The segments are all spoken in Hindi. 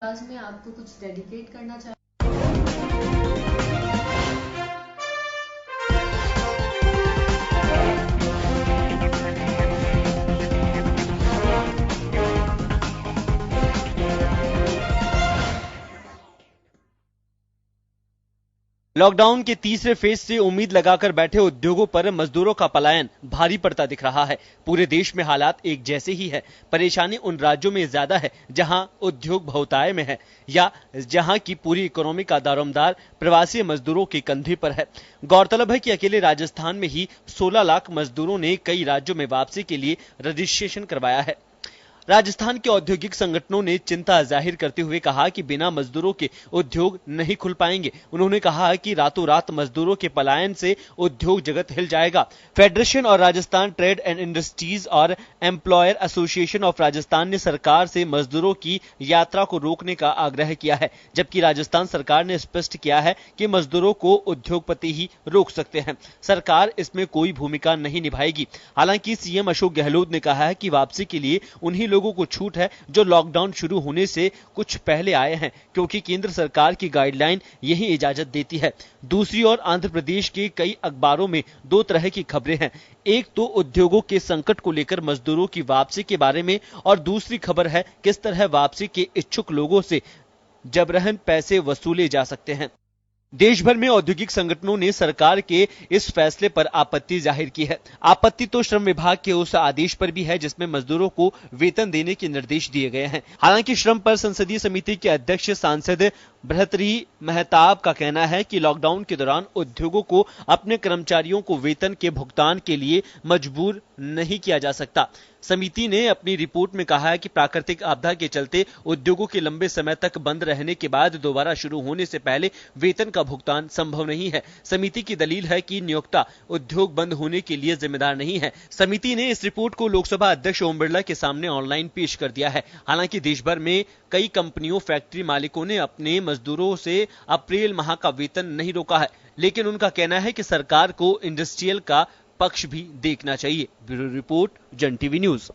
आज मैं आपको कुछ डेडिकेट करना चाहती लॉकडाउन के तीसरे फेज से उम्मीद लगाकर बैठे उद्योगों पर मजदूरों का पलायन भारी पड़ता दिख रहा है। पूरे देश में हालात एक जैसे ही है। परेशानी उन राज्यों में ज्यादा है जहां उद्योग बहुतायत में है या जहां की पूरी इकोनॉमी का दारोमदार प्रवासी मजदूरों के कंधे पर है। गौरतलब है कि अकेले राजस्थान में ही 16 लाख मजदूरों ने कई राज्यों में वापसी के लिए रजिस्ट्रेशन करवाया है। राजस्थान के औद्योगिक संगठनों ने चिंता जाहिर करते हुए कहा कि बिना मजदूरों के उद्योग नहीं खुल पाएंगे। उन्होंने कहा कि रातों रात मजदूरों के पलायन से उद्योग जगत हिल जाएगा। फेडरेशन और राजस्थान ट्रेड एंड इंडस्ट्रीज और एम्प्लॉयर एसोसिएशन ऑफ राजस्थान ने सरकार से मजदूरों की यात्रा को रोकने का आग्रह किया है, जबकि राजस्थान सरकार ने स्पष्ट किया है कि मजदूरों को उद्योगपति ही रोक सकते हैं। सरकार इसमें कोई भूमिका नहीं निभाएगी। हालांकि सीएम अशोक गहलोत ने कहा है कि वापसी के लिए उन्हीं लोगों को छूट है जो लॉकडाउन शुरू होने से कुछ पहले आए हैं, क्योंकि केंद्र सरकार की गाइडलाइन यही इजाजत देती है। दूसरी ओर आंध्र प्रदेश के कई अखबारों में दो तरह की खबरें हैं। एक तो उद्योगों के संकट को लेकर मजदूरों की वापसी के बारे में, और दूसरी खबर है किस तरह वापसी के इच्छुक लोगों से जबरन पैसे वसूले जा सकते हैं। देश भर में औद्योगिक संगठनों ने सरकार के इस फैसले पर आपत्ति जाहिर की है। आपत्ति तो श्रम विभाग के उस आदेश पर भी है जिसमें मजदूरों को वेतन देने के निर्देश दिए गए हैं। हालांकि श्रम पर संसदीय समिति के अध्यक्ष सांसद भर्तृहरि मेहताब का कहना है कि लॉकडाउन के दौरान उद्योगों को अपने कर्मचारियों को वेतन के भुगतान के लिए मजबूर नहीं किया जा सकता। समिति ने अपनी रिपोर्ट में कहा है कि प्राकृतिक आपदा के चलते उद्योगों के लंबे समय तक बंद रहने के बाद दोबारा शुरू होने से पहले वेतन का भुगतान संभव नहीं है। समिति की दलील है कि नियोक्ता उद्योग बंद होने के लिए जिम्मेदार नहीं है। समिति ने इस रिपोर्ट को लोकसभा अध्यक्ष ओम बिरला के सामने ऑनलाइन पेश कर दिया है। हालांकि देश भर में कई कंपनियों, फैक्ट्री मालिकों ने अपने मजदूरों से अप्रैल माह का वेतन नहीं रोका है, लेकिन उनका कहना है कि सरकार को इंडस्ट्रियल का पक्ष भी देखना चाहिए। ब्यूरो रिपोर्ट, जन टीवी न्यूज।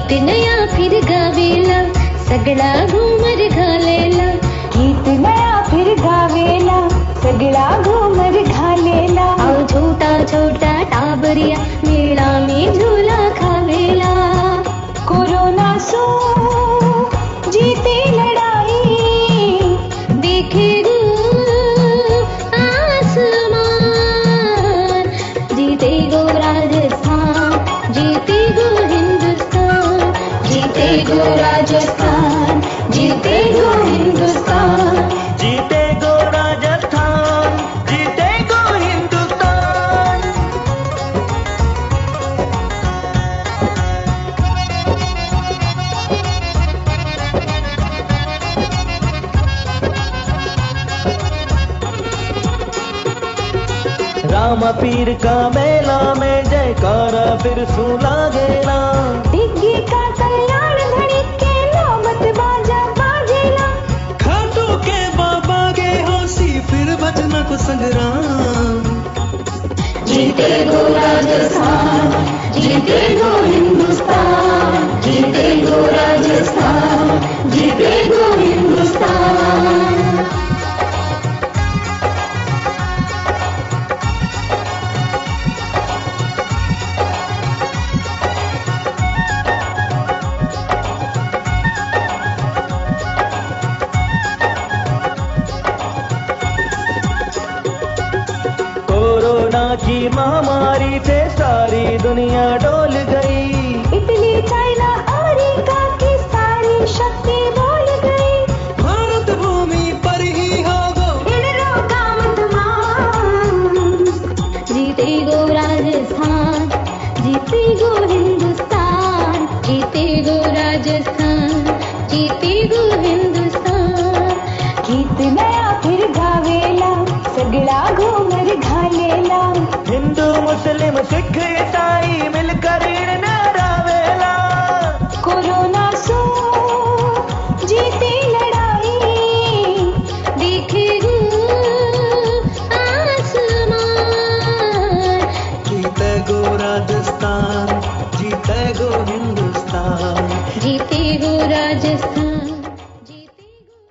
गीत नया फिर गावेला सगळा घुमर घालेला गीत नया फिर गावेला सगळा घुमर घालेला आओ छोटा छोटा टाबरिया मेला में झूला खावेला कोरोना सो जीते लड़ाई देखे गो आसमान जीते गो राजस्थान जीते गो हिंदुस्तान जीते गो राजस्थान जीते गो हिंदुस्तान जीते गो राजस्थान जीते गो हिंदुस्तान। राम पीर का मेला में जयकारा फिर सुना गेला डिग्गी का कल्याण घड़ी के नौबत बाजा बाजेला खाटू के बाबा के हौसी फिर बचना को संग्राम जीते गो राजस्थान जीते गो हिंदुस्तान जीते गो राजस्थान जीते गो हिंदुस्तान। कोरोना की महामारी से सारी दुनिया डोल गई इटली चाइना अमेरिका की सारी शक्ति बोल गई भारत भूमि पर ही होगो इन रोका मत मान जीते गो राजस्थान जीते गो हिंदुस्तान जीते गो राजस्थान जीते गो हिंदुस्तान गीत नया फिर गावेला सगळा घुमर घालेला हिंदू मुस्लिम सिख ईसाई मिलकर इन नारावेला कोरोना सो जीते लड़ाई देखे गो आसमान जीते गो राजस्थान जीते गो हिंदुस्तान जीते गो राजस्थान जीते गो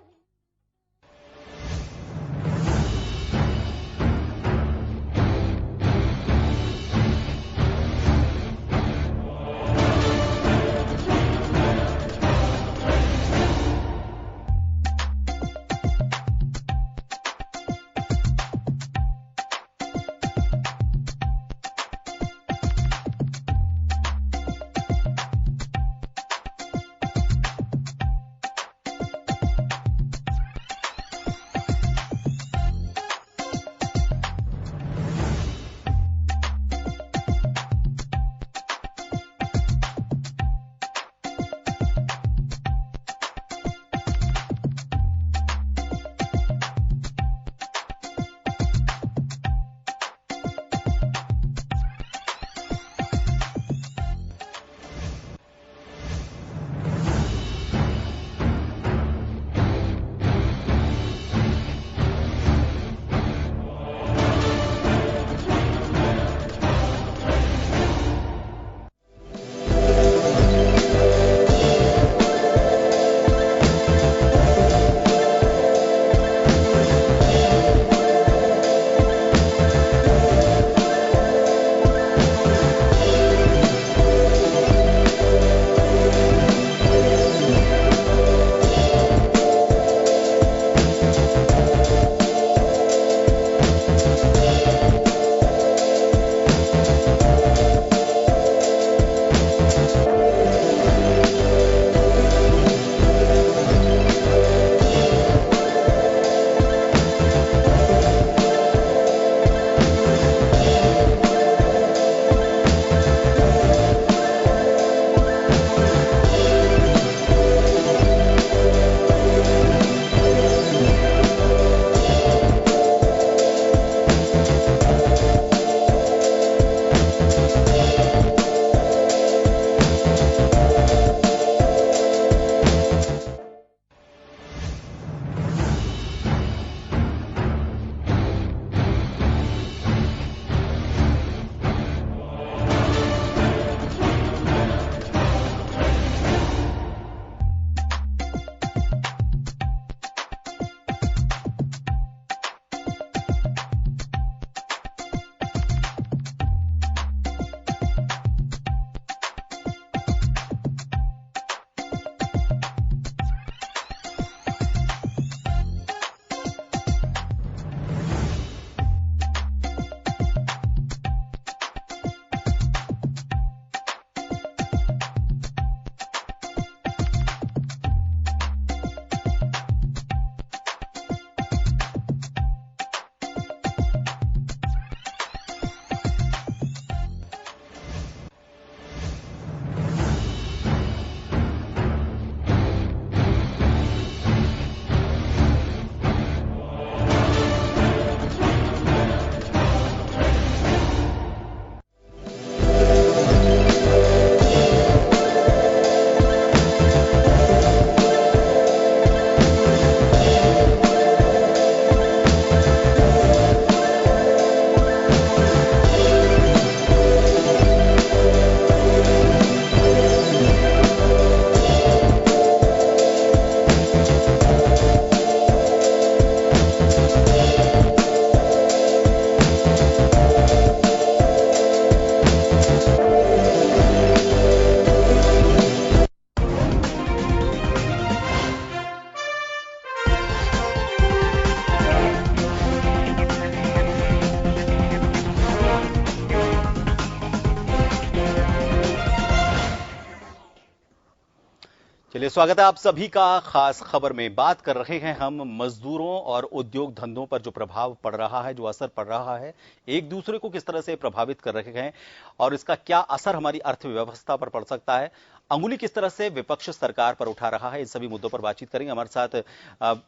चलिए, स्वागत है आप सभी का खास खबर में। बात कर रहे हैं हम मजदूरों और उद्योग धंधों पर जो प्रभाव पड़ रहा है, जो असर पड़ रहा है, एक दूसरे को किस तरह से प्रभावित कर रहे हैं और इसका क्या असर हमारी अर्थव्यवस्था पर पड़ सकता है, अंगुली किस तरह से विपक्ष सरकार पर उठा रहा है, इन सभी मुद्दों पर बातचीत करेंगे।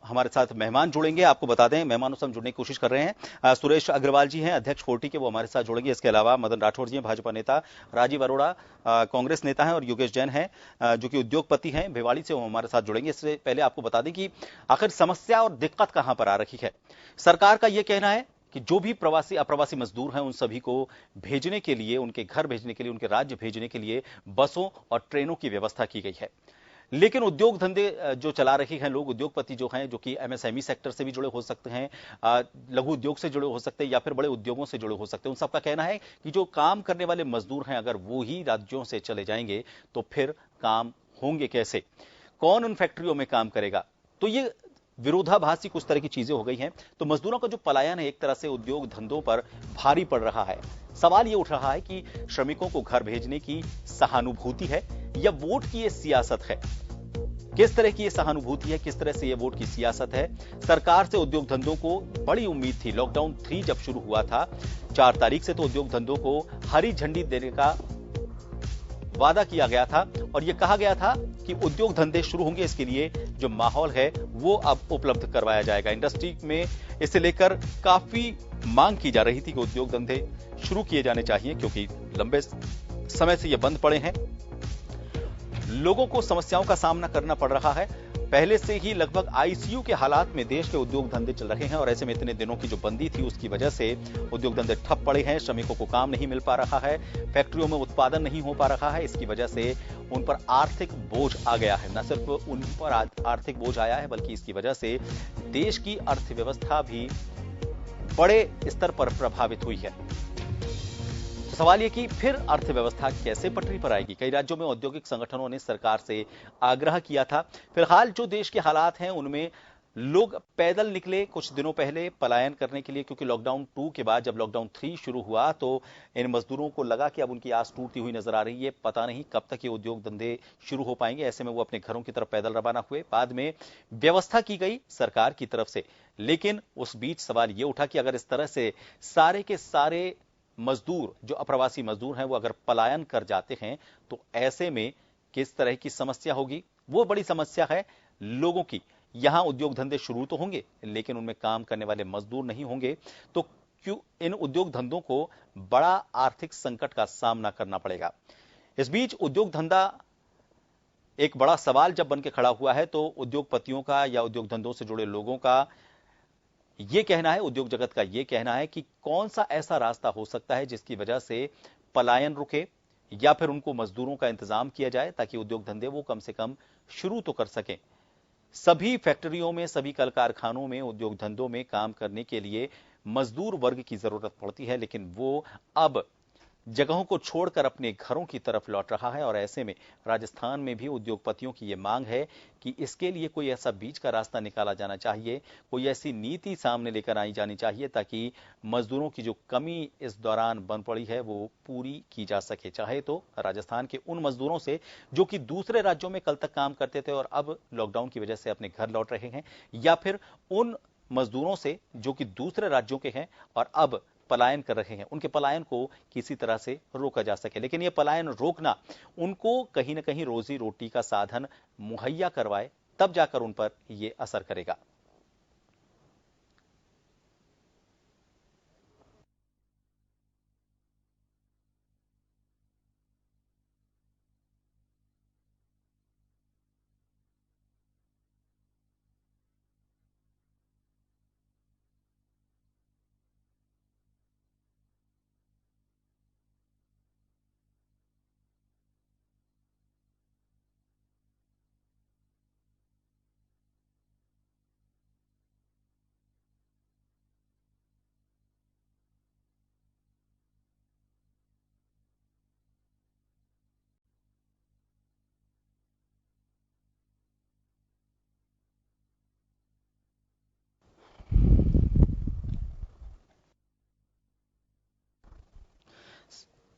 हमारे साथ मेहमान जुड़ेंगे। आपको बता दें, मेहमानों से हम जुड़ने की कोशिश कर रहे हैं। सुरेश अग्रवाल जी हैं, अध्यक्ष फोर्टी के, वो हमारे साथ जुड़ेंगे। इसके अलावा मदन राठौड़ जी हैं, भाजपा नेता, राजीव अरोड़ा कांग्रेस नेता हैं और योगेश जैन हैं जो कि उद्योगपति हैं, भिवाड़ी से, वो हमारे साथ जुड़ेंगे। इससे पहले आपको बता दें कि आखिर समस्या और दिक्कत कहां पर आ रही है। सरकार का यह कहना है कि जो भी प्रवासी अप्रवासी मजदूर हैं उन सभी को भेजने के लिए, उनके घर भेजने के लिए, उनके राज्य भेजने के लिए बसों और ट्रेनों की व्यवस्था की गई है। लेकिन उद्योग धंधे जो चला रहे हैं लोग, उद्योगपति जो हैं, जो कि एमएसएमई सेक्टर से भी जुड़े हो सकते हैं, लघु उद्योग से जुड़े हो सकते हैं या फिर बड़े उद्योगों से जुड़े हो सकते हैं, उन सबका कहना है कि जो काम करने वाले मजदूर हैं, अगर वो ही राज्यों से चले जाएंगे तो फिर काम होंगे कैसे, कौन उन फैक्ट्रियों में काम करेगा। तो ये विरोधाभासी कुछ तरह की चीजें हो गई हैं। तो मजदूरों का जो पलायन है एक तरह से उद्योग धंधों पर भारी पड़ रहा है। सवाल ये उठ रहा है कि श्रमिकों को घर भेजने की सहानुभूति है या वोट की ये सियासत है। किस तरह की ये सहानुभूति है, किस तरह से ये वोट की सियासत है। सरकार से उद्योग धंधों को बड़ी उम्मीद थी। लॉकडाउन 3 जब शुरू हुआ था 4 तारीख से, तो उद्योग धंधों को हरी झंडी देने का वादा किया गया था और यह कहा गया था कि उद्योग धंधे शुरू होंगे, इसके लिए जो माहौल है वो अब उपलब्ध करवाया जाएगा। इंडस्ट्री में इसे लेकर काफी मांग की जा रही थी कि उद्योग धंधे शुरू किए जाने चाहिए, क्योंकि लंबे समय से ये बंद पड़े हैं, लोगों को समस्याओं का सामना करना पड़ रहा है। पहले से ही लगभग आईसीयू के हालात में देश के उद्योग धंधे चल रहे हैं और ऐसे में इतने दिनों की जो बंदी थी उसकी वजह से उद्योग धंधे ठप पड़े हैं, श्रमिकों को काम नहीं मिल पा रहा है, फैक्ट्रियों में उत्पादन नहीं हो पा रहा है। इसकी वजह से उन पर आर्थिक बोझ आ गया है। न सिर्फ उन पर आर्थिक बोझ आया है, बल्कि इसकी वजह से देश की अर्थव्यवस्था भी बड़े स्तर पर प्रभावित हुई है। तो सवाल यह कि फिर अर्थव्यवस्था कैसे पटरी पर आएगी। कई राज्यों में औद्योगिक संगठनों ने सरकार से आग्रह किया था। फिलहाल जो देश के हालात हैं उनमें लोग पैदल निकले कुछ दिनों पहले पलायन करने के लिए, क्योंकि लॉकडाउन 2 के बाद जब लॉकडाउन 3 शुरू हुआ तो इन मजदूरों को लगा कि अब उनकी आस टूटती हुई नजर आ रही है, पता नहीं कब तक ये उद्योग धंधे शुरू हो पाएंगे। ऐसे में वो अपने घरों की तरफ पैदल रवाना हुए। बाद में व्यवस्था की गई सरकार की तरफ से, लेकिन उस बीच सवाल ये उठा कि अगर इस तरह से सारे के सारे मजदूर, जो अप्रवासी मजदूर हैं, वो अगर पलायन कर जाते हैं तो ऐसे में किस तरह की समस्या होगी। वो बड़ी समस्या है लोगों की। यहां उद्योग धंधे शुरू तो होंगे लेकिन उनमें काम करने वाले मजदूर नहीं होंगे, तो क्यों इन उद्योग धंधों को बड़ा आर्थिक संकट का सामना करना पड़ेगा। इस बीच उद्योग धंधा एक बड़ा सवाल जब बन के खड़ा हुआ है, तो उद्योगपतियों का या उद्योग धंधों से जुड़े लोगों का यह कहना है, उद्योग जगत का यह कहना है कि कौन सा ऐसा रास्ता हो सकता है जिसकी वजह से पलायन रुके या फिर उनको मजदूरों का इंतजाम किया जाए, ताकि उद्योग धंधे वो कम से कम शुरू तो कर सकें। सभी फैक्ट्रियों में, सभी कल कारखानों में, उद्योग धंधों में काम करने के लिए मजदूर वर्ग की जरूरत पड़ती है, लेकिन वो अब जगहों को छोड़कर अपने घरों की तरफ लौट रहा है। और ऐसे में राजस्थान में भी उद्योगपतियों की यह मांग है कि इसके लिए कोई ऐसा बीच का रास्ता निकाला जाना चाहिए, कोई ऐसी नीति सामने लेकर आई जानी चाहिए ताकि मजदूरों की जो कमी इस दौरान बन पड़ी है वो पूरी की जा सके। चाहे तो राजस्थान के उन मजदूरों से जो कि दूसरे राज्यों में कल तक काम करते थे और अब लॉकडाउन की वजह से अपने घर लौट रहे हैं, या फिर उन मजदूरों से जो कि दूसरे राज्यों के हैं और अब पलायन कर रहे हैं, उनके पलायन को किसी तरह से रोका जा सके। लेकिन यह पलायन रोकना उनको कहीं ना कहीं रोजी रोटी का साधन मुहैया करवाए, तब जाकर उन पर यह असर करेगा।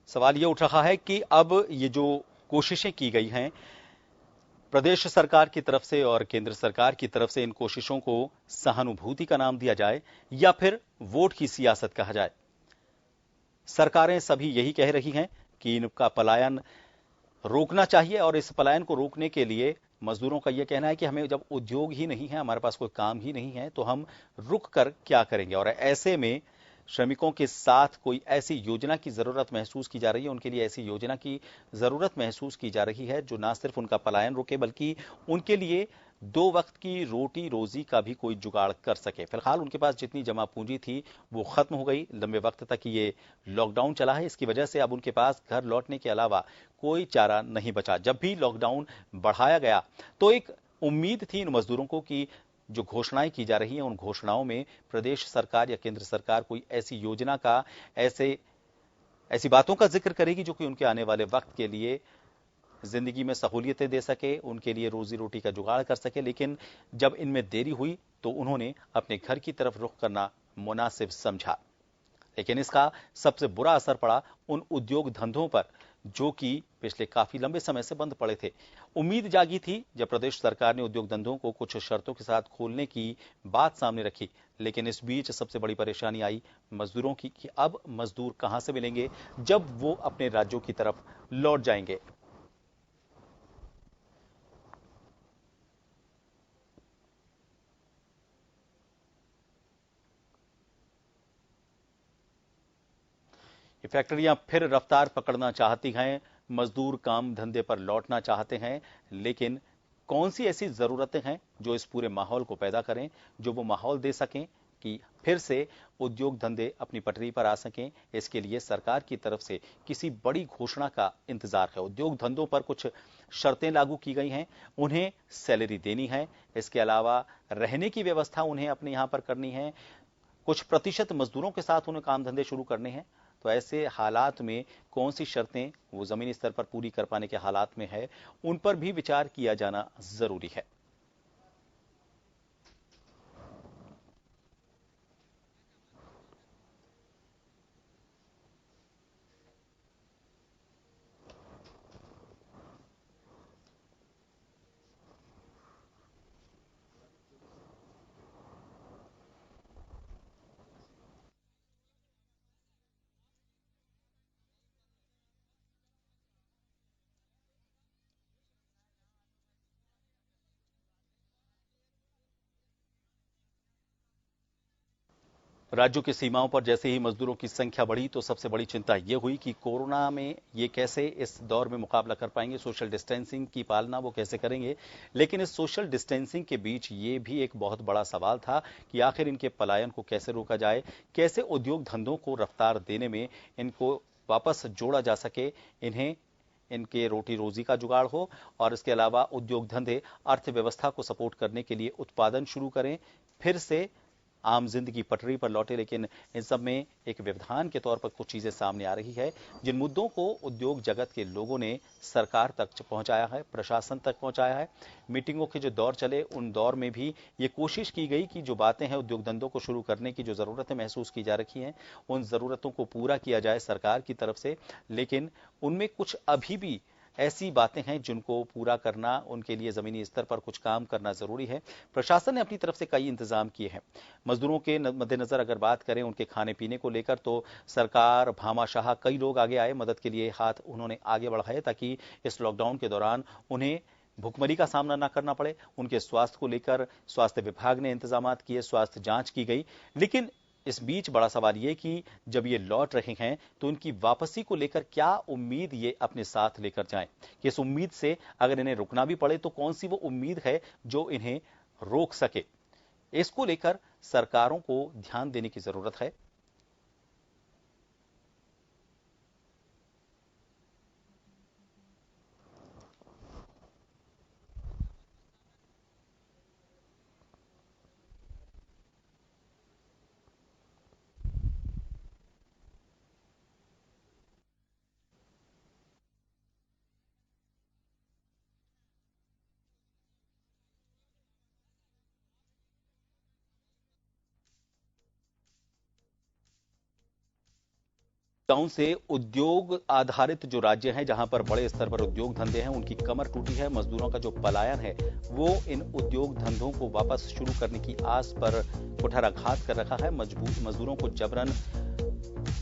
सवाल यह उठ रहा है कि अब ये जो कोशिशें की गई हैं प्रदेश सरकार की तरफ से और केंद्र सरकार की तरफ से इन कोशिशों को सहानुभूति का नाम दिया जाए या फिर वोट की सियासत कहा जाए। सरकारें सभी यही कह रही हैं कि इनका पलायन रोकना चाहिए और इस पलायन को रोकने के लिए मजदूरों का यह कहना है कि हमें जब उद्योग ही नहीं है, हमारे पास कोई काम ही नहीं है, तो हम रुक कर क्या करेंगे। और ऐसे में श्रमिकों के साथ कोई ऐसी योजना की जरूरत महसूस की जा रही है, उनके लिए ऐसी योजना की जरूरत महसूस की जा रही है जो ना सिर्फ उनका पलायन रोके बल्कि उनके लिए 2 वक्त की रोटी रोजी का भी कोई जुगाड़ कर सके। फिलहाल उनके पास जितनी जमा पूंजी थी वो खत्म हो गई। लंबे वक्त तक ये लॉकडाउन चला है, इसकी वजह से अब उनके पास घर लौटने के अलावा कोई चारा नहीं बचा। जब भी लॉकडाउन बढ़ाया गया तो एक उम्मीद थी इन मजदूरों को कि जो घोषणाएं की जा रही हैं उन घोषणाओं में प्रदेश सरकार या केंद्र सरकार कोई ऐसी योजना का, ऐसी बातों का जिक्र करेगी जो कि उनके आने वाले वक्त के लिए जिंदगी में सहूलियतें दे सके, उनके लिए रोजी रोटी का जुगाड़ कर सके। लेकिन जब इनमें देरी हुई तो उन्होंने अपने घर की तरफ रुख करना मुनासिब समझा। लेकिन इसका सबसे बुरा असर पड़ा उन उद्योग धंधों पर जो कि पिछले काफी लंबे समय से बंद पड़े थे। उम्मीद जागी थी जब प्रदेश सरकार ने उद्योग धंधों को कुछ शर्तों के साथ खोलने की बात सामने रखी, लेकिन इस बीच सबसे बड़ी परेशानी आई मजदूरों की कि अब मजदूर कहां से मिलेंगे जब वो अपने राज्यों की तरफ लौट जाएंगे। ये फैक्ट्रियां फिर रफ्तार पकड़ना चाहती हैं, मजदूर काम धंधे पर लौटना चाहते हैं, लेकिन कौन सी ऐसी जरूरतें हैं जो इस पूरे माहौल को पैदा करें, जो वो माहौल दे सकें कि फिर से उद्योग धंधे अपनी पटरी पर आ सकें। इसके लिए सरकार की तरफ से किसी बड़ी घोषणा का इंतजार है। उद्योग धंधों पर कुछ शर्तें लागू की गई हैं, उन्हें सैलरी देनी है, इसके अलावा रहने की व्यवस्था उन्हें अपने यहां पर करनी है, कुछ प्रतिशत मजदूरों के साथ उन्हें काम धंधे शुरू करने हैं। तो ऐसे हालात में कौन सी शर्तें वो जमीनी स्तर पर पूरी कर पाने के हालात में है, उन पर भी विचार किया जाना जरूरी है। राज्यों की सीमाओं पर जैसे ही मजदूरों की संख्या बढ़ी तो सबसे बड़ी चिंता यह हुई कि कोरोना में ये कैसे इस दौर में मुकाबला कर पाएंगे, सोशल डिस्टेंसिंग की पालना वो कैसे करेंगे। लेकिन इस सोशल डिस्टेंसिंग के बीच ये भी एक बहुत बड़ा सवाल था कि आखिर इनके पलायन को कैसे रोका जाए, कैसे उद्योग धंधों को रफ्तार देने में इनको वापस जोड़ा जा सके, इन्हें इनके रोटी रोजी का जुगाड़ हो और इसके अलावा उद्योग धंधे अर्थव्यवस्था को सपोर्ट करने के लिए उत्पादन शुरू करें, फिर से आम जिंदगी पटरी पर लौटे। लेकिन इन सब में एक व्यवधान के तौर पर कुछ चीजें सामने आ रही है, जिन मुद्दों को उद्योग जगत के लोगों ने सरकार तक पहुंचाया है, प्रशासन तक पहुंचाया है। मीटिंगों के जो दौर चले उन दौर में भी ये कोशिश की गई कि जो बातें हैं उद्योग धंधों को शुरू करने की जो जरूरतें महसूस की जा रही हैं उन जरूरतों को पूरा किया जाए सरकार की तरफ से। लेकिन उनमें कुछ अभी भी ऐसी बातें हैं जिनको पूरा करना, उनके लिए जमीनी स्तर पर कुछ काम करना जरूरी है। प्रशासन ने अपनी तरफ से कई इंतजाम किए हैं। मजदूरों के मद्देनजर अगर बात करें उनके खाने पीने को लेकर तो सरकार, भामाशाह कई लोग आगे आए, मदद के लिए हाथ उन्होंने आगे बढ़ाए ताकि इस लॉकडाउन के दौरान उन्हें भुखमरी का सामना न करना पड़े। उनके स्वास्थ्य को लेकर स्वास्थ्य विभाग ने इंतजाम किए, स्वास्थ्य जांच की गई। लेकिन इस बीच बड़ा सवाल यह कि जब ये लौट रहे हैं तो उनकी वापसी को लेकर क्या उम्मीद ये अपने साथ लेकर जाएं, कि इस उम्मीद से अगर इन्हें रुकना भी पड़े तो कौन सी वो उम्मीद है जो इन्हें रोक सके। इसको लेकर सरकारों को ध्यान देने की जरूरत है। लॉकडाउन से उद्योग आधारित जो राज्य हैं, जहां पर बड़े स्तर पर उद्योग धंधे हैं, उनकी कमर टूटी है। मजदूरों का जो पलायन है वो इन उद्योग धंधों को वापस शुरू करने की आस पर कुठाराघात कर रखा है। मजदूरों को जबरन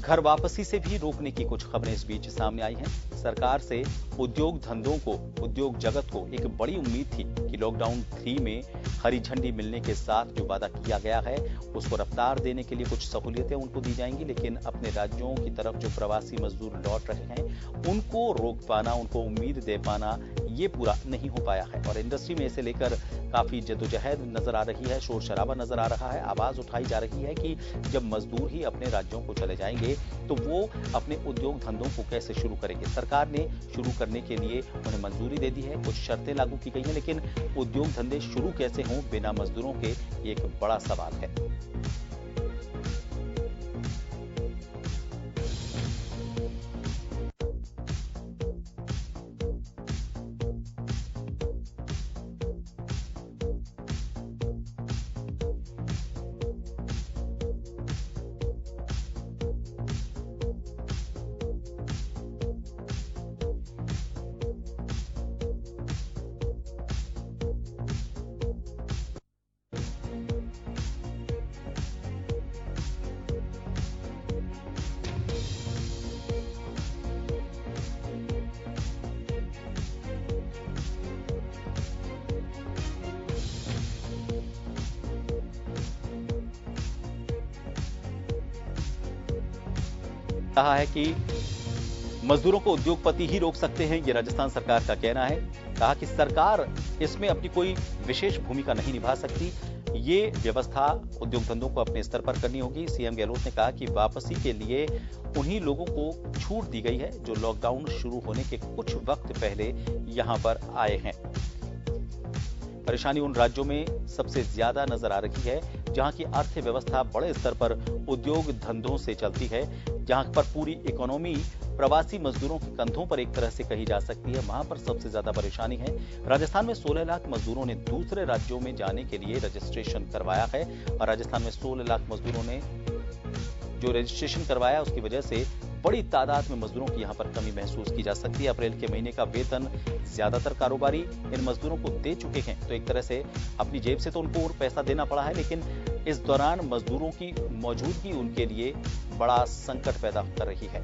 घर वापसी से भी रोकने की कुछ खबरें इस बीच सामने आई हैं। सरकार से उद्योग धंधों को, उद्योग जगत को एक बड़ी उम्मीद थी कि लॉकडाउन 3 में हरी झंडी मिलने के साथ जो वादा किया गया है उसको रफ्तार देने के लिए कुछ सहूलियतें उनको दी जाएंगी, लेकिन अपने राज्यों की तरफ जो प्रवासी मजदूर लौट रहे हैं उनको रोक पाना, उनको उम्मीद दे पाना ये पूरा नहीं हो पाया है। और इंडस्ट्री में इसे लेकर काफी जद्दोजहद नजर आ रही है, शोर शराबा नजर आ रहा है। आवाज उठाई जा रही है कि जब मजदूर ही अपने राज्यों को चले जाएंगे तो वो अपने उद्योग धंधों को कैसे शुरू करेंगे। सरकार ने शुरू करने के लिए उन्हें मंजूरी दे दी है, कुछ शर्तें लागू की गई हैं, लेकिन उद्योग धंधे शुरू कैसे हों बिना मजदूरों के, ये एक बड़ा सवाल है। कहा है कि मजदूरों को उद्योगपति ही रोक सकते हैं, ये राजस्थान सरकार का कहना है। कहा कि सरकार इसमें अपनी कोई विशेष भूमिका नहीं निभा सकती, ये व्यवस्था उद्योग धंधों को अपने स्तर पर करनी होगी। सीएम गहलोत ने कहा कि वापसी के लिए उन्हीं लोगों को छूट दी गई है जो लॉकडाउन शुरू होने के कुछ वक्त पहले यहां पर आए हैं। परेशानी उन राज्यों में सबसे ज्यादा नजर आ रही है जहां की अर्थव्यवस्था बड़े स्तर पर उद्योग धंधों से चलती है, जहां पर पूरी इकोनॉमी प्रवासी मजदूरों के कंधों पर एक तरह से कही जा सकती है, वहां पर सबसे ज्यादा परेशानी है। राजस्थान में 16 लाख मजदूरों ने दूसरे राज्यों में जाने के लिए रजिस्ट्रेशन करवाया है और राजस्थान में 16 लाख मजदूरों ने जो रजिस्ट्रेशन करवाया उसकी वजह से बड़ी तादाद में मजदूरों की यहां पर कमी महसूस की जा सकती है। अप्रैल के महीने का वेतन ज्यादातर कारोबारी इन मजदूरों को दे चुके हैं, तो एक तरह से अपनी जेब से तो उनको और पैसा देना पड़ा है, लेकिन इस दौरान मजदूरों की मौजूदगी उनके लिए बड़ा संकट पैदा कर रही है।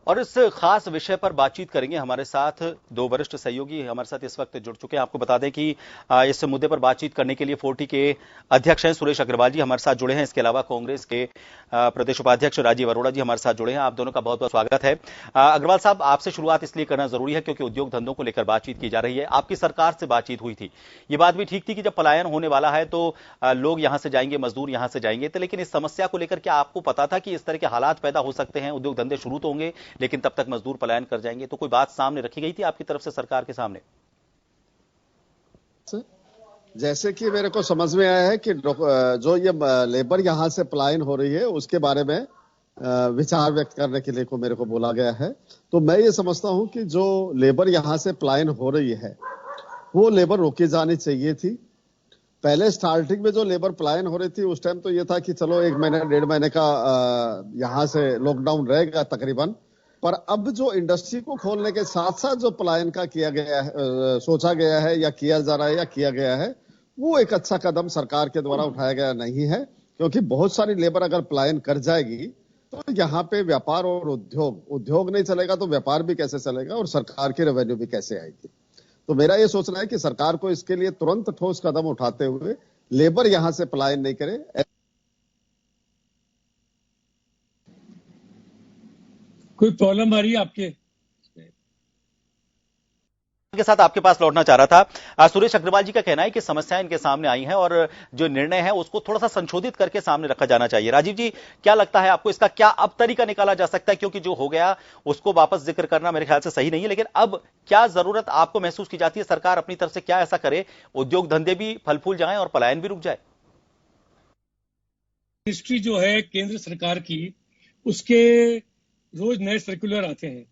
और इस खास विषय पर बातचीत करेंगे। हमारे साथ दो वरिष्ठ सहयोगी हमारे साथ इस वक्त जुड़ चुके हैं। आपको बता दें कि इस मुद्दे पर बातचीत करने के लिए फोर्टी के अध्यक्ष हैं सुरेश अग्रवाल जी हमारे साथ जुड़े हैं। इसके अलावा कांग्रेस के प्रदेश उपाध्यक्ष राजीव अरोड़ा जी हमारे साथ जुड़े हैं। आप दोनों का बहुत बहुत स्वागत है। अग्रवाल साहब, आपसे शुरुआत इसलिए करना जरूरी है क्योंकि उद्योग धंधों को लेकर बातचीत की जा रही है। आपकी सरकार से बातचीत हुई थी, ये बात भी ठीक थी कि जब पलायन होने वाला है तो लोग यहां से जाएंगे, मजदूर यहां से जाएंगे। तो लेकिन इस समस्या को लेकर क्या आपको पता था कि इस तरह के हालात पैदा हो सकते हैं, उद्योग धंधे शुरू तो होंगे लेकिन तब तक मजदूर पलायन कर जाएंगे? तो कोई बात सामने रखी गई थी आपकी तरफ से सरकार के सामने? जैसे कि मेरे को समझ में आया है कि जो ये लेबर यहाँ से पलायन हो रही है उसके बारे में विचार व्यक्त करने के लिए मेरे को बोला गया है। तो मैं ये समझता हूँ कि जो लेबर यहाँ से पलायन हो रही है वो लेबर रोकी जानी चाहिए थी। पहले स्टार्टिंग में जो लेबर पलायन हो रही थी उस टाइम तो ये था कि चलो 1 महीने 1.5 महीने का यहाँ से लॉकडाउन रहेगा तकरीबन। पर अब जो इंडस्ट्री को खोलने के साथ साथ जो पलायन का किया गया है, सोचा गया है या किया जा रहा है या किया गया है, वो एक अच्छा कदम सरकार के द्वारा उठाया गया नहीं है। क्योंकि बहुत सारी लेबर अगर पलायन कर जाएगी तो यहाँ पे व्यापार और उद्योग नहीं चलेगा तो व्यापार भी कैसे चलेगा और सरकार की रेवेन्यू भी कैसे आएगी। तो मेरा ये सोचना है कि सरकार को इसके लिए तुरंत ठोस कदम उठाते हुए लेबर यहां से पलायन नहीं करे। कोई प्रॉब्लम आ रही है आपके के साथ? आपके पास लौटना चाह रहा था। सुरेश अग्रवाल जी का कहना है कि समस्याएं इनके सामने आई हैं और जो निर्णय है उसको थोड़ा सा संशोधित करके सामने रखा जाना चाहिए। राजीव जी, क्या लगता है आपको, इसका क्या अब तरीका निकाला जा सकता है? क्योंकि जो हो गया उसको वापस जिक्र करना मेरे ख्याल से सही नहीं है, लेकिन अब क्या जरूरत आपको महसूस की जाती है? सरकार अपनी तरफ से क्या ऐसा करे उद्योग धंधे भी फल फूल जाए और पलायन भी रुक जाए? मिनिस्ट्री जो है केंद्र सरकार की, उसके रोज नए सर्कुलर आते हैं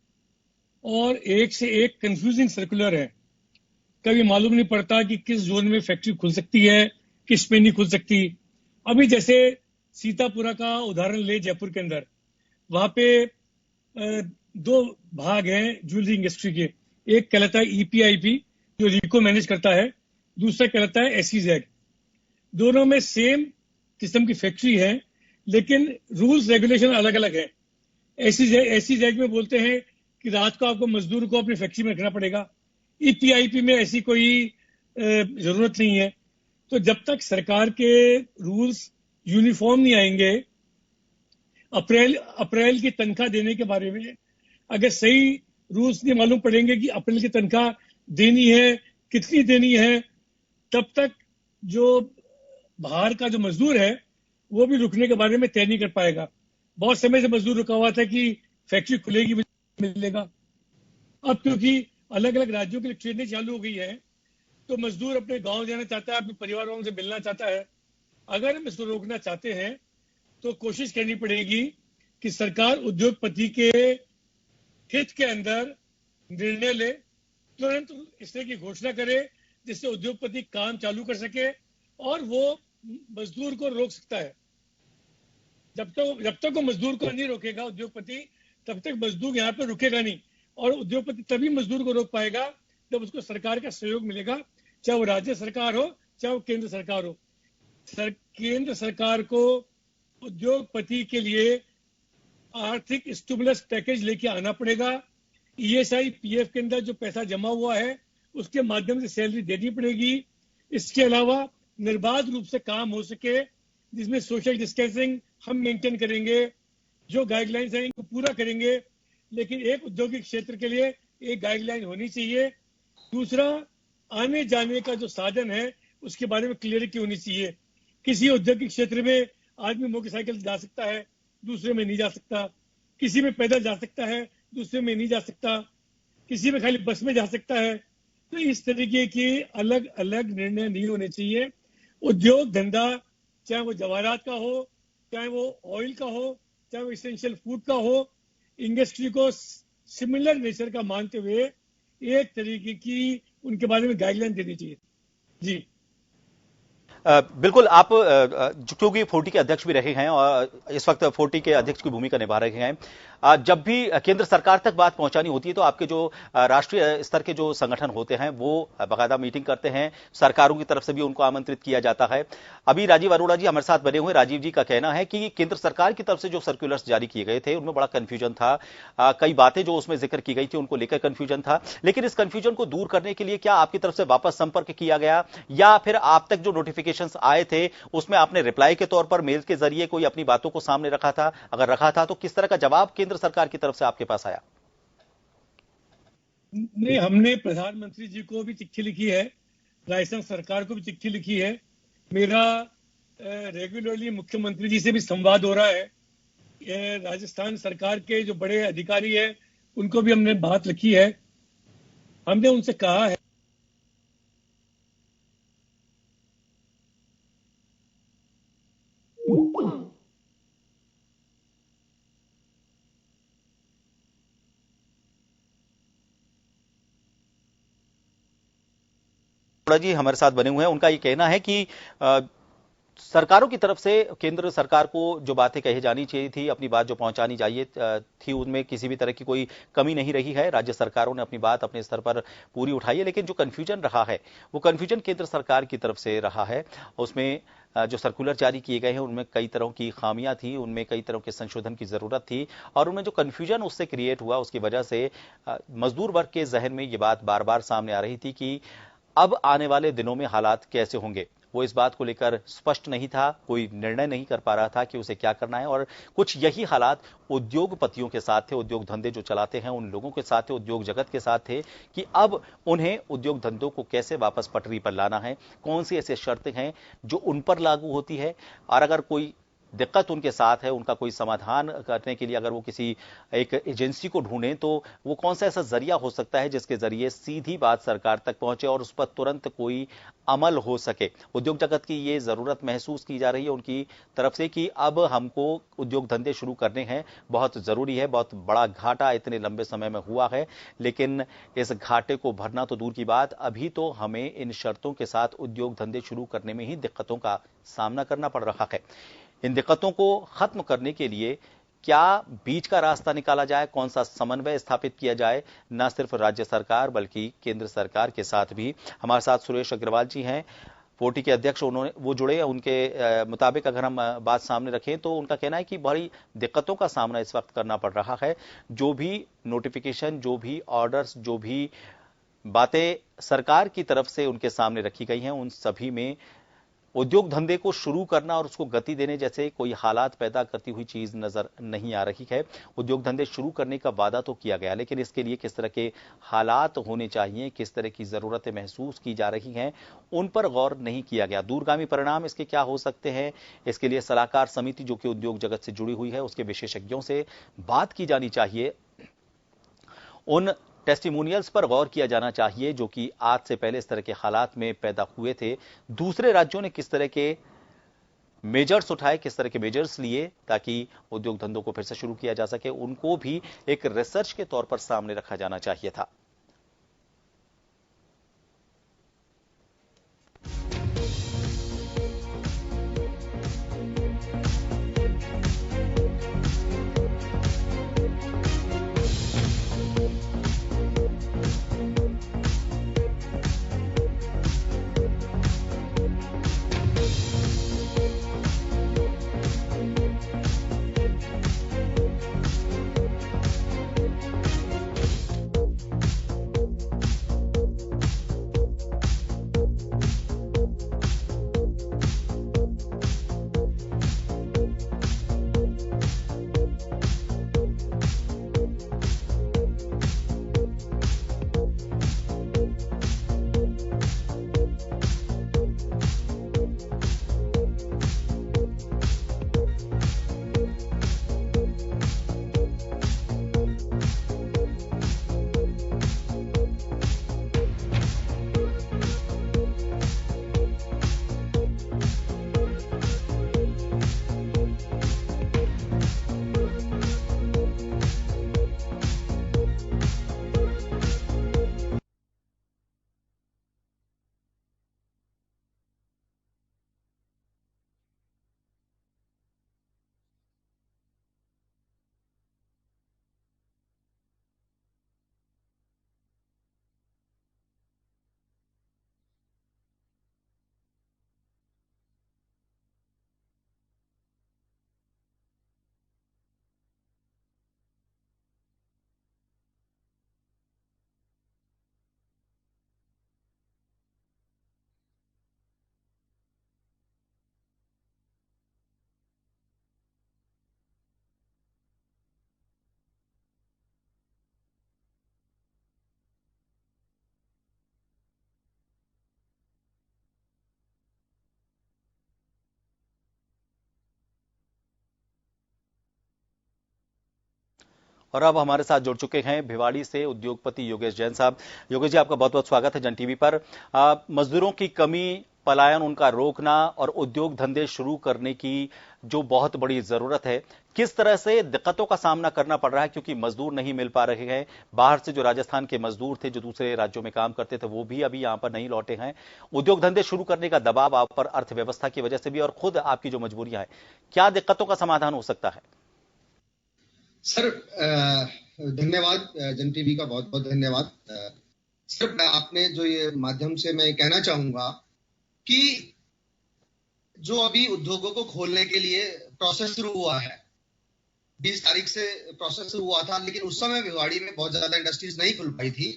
और एक से एक कंफ्यूजिंग सर्कुलर है। कभी मालूम नहीं पड़ता कि किस जोन में फैक्ट्री खुल सकती है, किस में नहीं खुल सकती। अभी जैसे सीतापुरा का उदाहरण ले, जयपुर के अंदर, वहां पे 2 भाग हैं ज्वेलरी इंडस्ट्री के। एक कहलाता है EPIP जो रिको मैनेज करता है, दूसरा कहलाता है SEZ। दोनों में सेम किस्म की फैक्ट्री है लेकिन रूल्स रेगुलेशन अलग अलग है। SEZ में बोलते हैं कि रात को आपको मजदूर को अपनी फैक्ट्री में रखना पड़ेगा। EPIP में ऐसी कोई जरूरत नहीं है। तो जब तक सरकार के रूल्स यूनिफॉर्म नहीं आएंगे, अप्रैल की तनख्वाह देने के बारे में अगर सही रूल्स नहीं मालूम पड़ेंगे कि अप्रैल की तनख्वाह देनी है, कितनी देनी है, तब तक जो बाहर का जो मजदूर है वो भी रुकने के बारे में तय नहीं कर पाएगा। बहुत समय से मजदूर रुका हुआ था कि फैक्ट्री खुलेगी मिलेगा। अब क्योंकि अलग अलग राज्यों के लिए ट्रेनें चालू हो गई है तो मजदूर अपने गांव जाना चाहता है, अपने परिवार वालों से मिलना चाहता है। अगर हम इसको रोकना चाहते हैं तो कोशिश करनी पड़ेगी कि सरकार उद्योगपति के हित के अंदर निर्णय ले, तुरंत इस तरह की घोषणा करे जिससे उद्योगपति काम चालू कर सके और वो मजदूर को रोक सकता है। जब तक वो मजदूर को नहीं रोकेगा उद्योगपति, तब तक मजदूर यहाँ पे रुकेगा नहीं। और उद्योगपति तभी मजदूर को रोक पाएगा जब उसको सरकार का सहयोग मिलेगा, चाहे वो राज्य सरकार हो चाहे वो केंद्र सरकार हो। केंद्र सरकार को उद्योगपति के लिए आर्थिक स्टिमुलस पैकेज लेके आना पड़ेगा। ESI PF के अंदर जो पैसा जमा हुआ है उसके माध्यम से सैलरी देनी पड़ेगी। इसके अलावा निर्बाध रूप से काम हो सके, जिसमें सोशल डिस्टेंसिंग हम मेंटेन करेंगे, जो गाइडलाइंस हैं इनको पूरा करेंगे। लेकिन एक औद्योगिक क्षेत्र के लिए एक गाइडलाइन होनी चाहिए। दूसरा, आने जाने का जो साधन है उसके बारे में क्लियरिटी होनी चाहिए। किसी औद्योगिक क्षेत्र में आदमी मोटरसाइकिल जा सकता है, दूसरे में नहीं जा सकता। किसी में पैदल जा सकता है, दूसरे में नहीं जा सकता। किसी में खाली बस में जा सकता है। तो इस तरीके के अलग अलग निर्णय नहीं होने चाहिए। उद्योग धंधा, चाहे वो जवाहरात का हो, चाहे वो ऑयल का हो, चाहे वो इसेंशियल फूड का हो, इंडस्ट्री को सिमिलर नेचर का मानते हुए एक तरीके की उनके बारे में गाइडलाइन देनी चाहिए। जी बिल्कुल आप क्योंकि फोर्टी के अध्यक्ष भी रहे हैं और इस वक्त फोर्टी के अध्यक्ष की भूमिका निभा रहे हैं, जब भी केंद्र सरकार तक बात पहुंचानी होती है तो आपके जो राष्ट्रीय स्तर के जो संगठन होते हैं वो बाकायदा मीटिंग करते हैं, सरकारों की तरफ से भी उनको आमंत्रित किया जाता है। अभी राजीव अरोड़ा जी हमारे साथ बने हुए, राजीव जी का कहना है कि केंद्र सरकार की तरफ से जो सर्कुलर्स जारी किए गए थे उनमें बड़ा कंफ्यूजन था, कई बातें जो उसमें जिक्र की गई थी उनको लेकर कंफ्यूजन था, लेकिन इस कंफ्यूजन को दूर करने के लिए क्या आपकी तरफ से वापस संपर्क किया गया या फिर आप तक जो नोटिफिकेशंस आए थे उसमें आपने रिप्लाई के तौर पर मेल के जरिए कोई अपनी बातों को सामने रखा था? अगर रखा था तो किस तरह का जवाब केंद्र सरकार की तरफ से आपके पास आया? नहीं, हमने प्रधानमंत्री जी को भी चिट्ठी लिखी है, राजस्थान सरकार को भी चिट्ठी लिखी है, मेरा रेगुलरली मुख्यमंत्री जी से भी संवाद हो रहा है, राजस्थान सरकार के जो बड़े अधिकारी हैं उनको भी हमने बात रखी है, हमने उनसे कहा है जी हमारे साथ बने हुए हैं, उनका ये कहना है कि सरकारों की तरफ से केंद्र सरकार को जो बातें कही जानी चाहिए थी, अपनी बात जो पहुंचानी चाहिए थी, उनमें किसी भी तरह की कोई कमी नहीं रही है। राज्य सरकारों ने अपनी बात अपने स्तर पर पूरी उठाई है, लेकिन जो कंफ्यूजन रहा है वो कंफ्यूजन केंद्र सरकार की तरफ से रहा है। उसमें जो सर्कुलर जारी किए गए हैं उनमें कई तरह की खामियां थी, उनमें कई तरह के संशोधन की जरूरत थी और उनमें जो कंफ्यूजन उससे क्रिएट हुआ उसकी वजह से मजदूर वर्ग के जहन में ये बात बार बार सामने आ रही थी कि अब आने वाले दिनों में हालात कैसे होंगे। वो इस बात को लेकर स्पष्ट नहीं था, कोई निर्णय नहीं कर पा रहा था कि उसे क्या करना है और कुछ यही हालात उद्योगपतियों के साथ थे, उद्योग धंधे जो चलाते हैं उन लोगों के साथ थे, उद्योग जगत के साथ थे कि अब उन्हें उद्योग धंधों को कैसे वापस पटरी पर लाना है, कौन सी ऐसी शर्तें हैं जो उन पर लागू होती है और अगर कोई दिक्कत उनके साथ है, उनका कोई समाधान करने के लिए अगर वो किसी एक एजेंसी को ढूंढें तो वो कौन सा ऐसा जरिया हो सकता है जिसके जरिए सीधी बात सरकार तक पहुंचे और उस पर तुरंत कोई अमल हो सके। उद्योग जगत की ये जरूरत महसूस की जा रही है उनकी तरफ से कि अब हमको उद्योग धंधे शुरू करने हैं, बहुत जरूरी है, बहुत बड़ा घाटा इतने लंबे समय में हुआ है, लेकिन इस घाटे को भरना तो दूर की बात, अभी तो हमें इन शर्तों के साथ उद्योग धंधे शुरू करने में ही दिक्कतों का सामना करना पड़ रहा है। इन दिक्कतों को खत्म करने के लिए क्या बीच का रास्ता निकाला जाए, कौन सा समन्वय स्थापित किया जाए, न सिर्फ राज्य सरकार बल्कि केंद्र सरकार के साथ भी। हमारे साथ सुरेश अग्रवाल जी हैं, फोर्टी के अध्यक्ष, वो जुड़े हैं। उनके मुताबिक अगर हम बात सामने रखें तो उनका कहना है कि बड़ी दिक्कतों का सामना इस वक्त करना पड़ रहा है। जो भी नोटिफिकेशन, जो भी ऑर्डर्स, जो भी बातें सरकार की तरफ से उनके सामने रखी गई हैं उन सभी में उद्योग धंधे को शुरू करना और उसको गति देने जैसे कोई हालात पैदा करती हुई चीज नजर नहीं आ रही है। उद्योग धंधे शुरू करने का वादा तो किया गया, लेकिन इसके लिए किस तरह के हालात होने चाहिए, किस तरह की जरूरतें महसूस की जा रही हैं, उन पर गौर नहीं किया गया। दूरगामी परिणाम इसके क्या हो सकते हैं, इसके लिए सलाहकार समिति जो कि उद्योग जगत से जुड़ी हुई है उसके विशेषज्ञों से बात की जानी चाहिए। उन टेस्टिमोनियल्स पर गौर किया जाना चाहिए जो कि आज से पहले इस तरह के हालात में पैदा हुए थे। दूसरे राज्यों ने किस तरह के मेजर्स उठाए, किस तरह के मेजर्स लिए ताकि उद्योग धंधों को फिर से शुरू किया जा सके, उनको भी एक रिसर्च के तौर पर सामने रखा जाना चाहिए था। और अब हमारे साथ जुड़ चुके हैं भिवाड़ी से उद्योगपति योगेश जैन साहब। योगेश जी, आपका बहुत बहुत स्वागत है जन टीवी पर। मजदूरों की कमी, पलायन उनका रोकना और उद्योग धंधे शुरू करने की जो बहुत बड़ी जरूरत है, किस तरह से दिक्कतों का सामना करना पड़ रहा है, क्योंकि मजदूर नहीं मिल पा रहे हैं। बाहर से जो राजस्थान के मजदूर थे, जो दूसरे राज्यों में काम करते थे, वो भी अभी यहां पर नहीं लौटे हैं। उद्योग धंधे शुरू करने का दबाव आप पर अर्थव्यवस्था की वजह से भी, और खुद आपकी जो मजबूरियां हैं, क्या दिक्कतों का समाधान हो सकता है? सर धन्यवाद, जन टीवी का बहुत बहुत धन्यवाद। सर, आपने जो ये माध्यम से मैं कहना चाहूंगा कि जो अभी उद्योगों को खोलने के लिए प्रोसेस शुरू हुआ है, 20 तारीख से प्रोसेस शुरू हुआ था, लेकिन उस समय भिवाड़ी में बहुत ज्यादा इंडस्ट्रीज नहीं खुल पाई थी।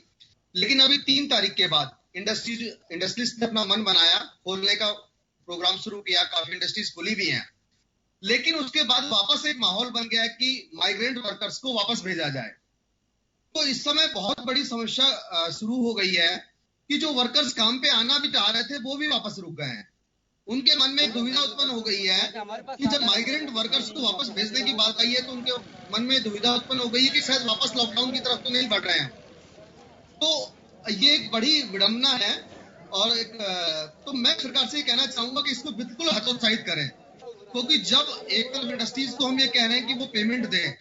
लेकिन अभी 3 तारीख के बाद इंडस्ट्रीज ने अपना मन बनाया, खोलने का प्रोग्राम शुरू किया, काफी इंडस्ट्रीज खुली भी हैं। लेकिन उसके बाद वापस एक माहौल बन गया कि माइग्रेंट वर्कर्स को वापस भेजा जाए। तो इस समय बहुत बड़ी समस्या शुरू हो गई है कि जो वर्कर्स काम पे आना भी चाह रहे थे, वो भी वापस रुक गए हैं। उनके मन में एक दुविधा उत्पन्न हो गई है कि जब माइग्रेंट वर्कर्स को वापस भेजने की बात आई है, तो उनके मन में दुविधा उत्पन्न हो गई है कि शायद वापस लॉकडाउन की तरफ तो नहीं बढ़ रहे हैं। तो ये एक बड़ी विडंबना है। और तो मैं सरकार से कहना चाहूंगा कि इसको बिल्कुल हतोत्साहित करें, क्योंकि जब एक तरफ इंडस्ट्रीज को हम ये कह रहे हैं कि वो पेमेंट दें,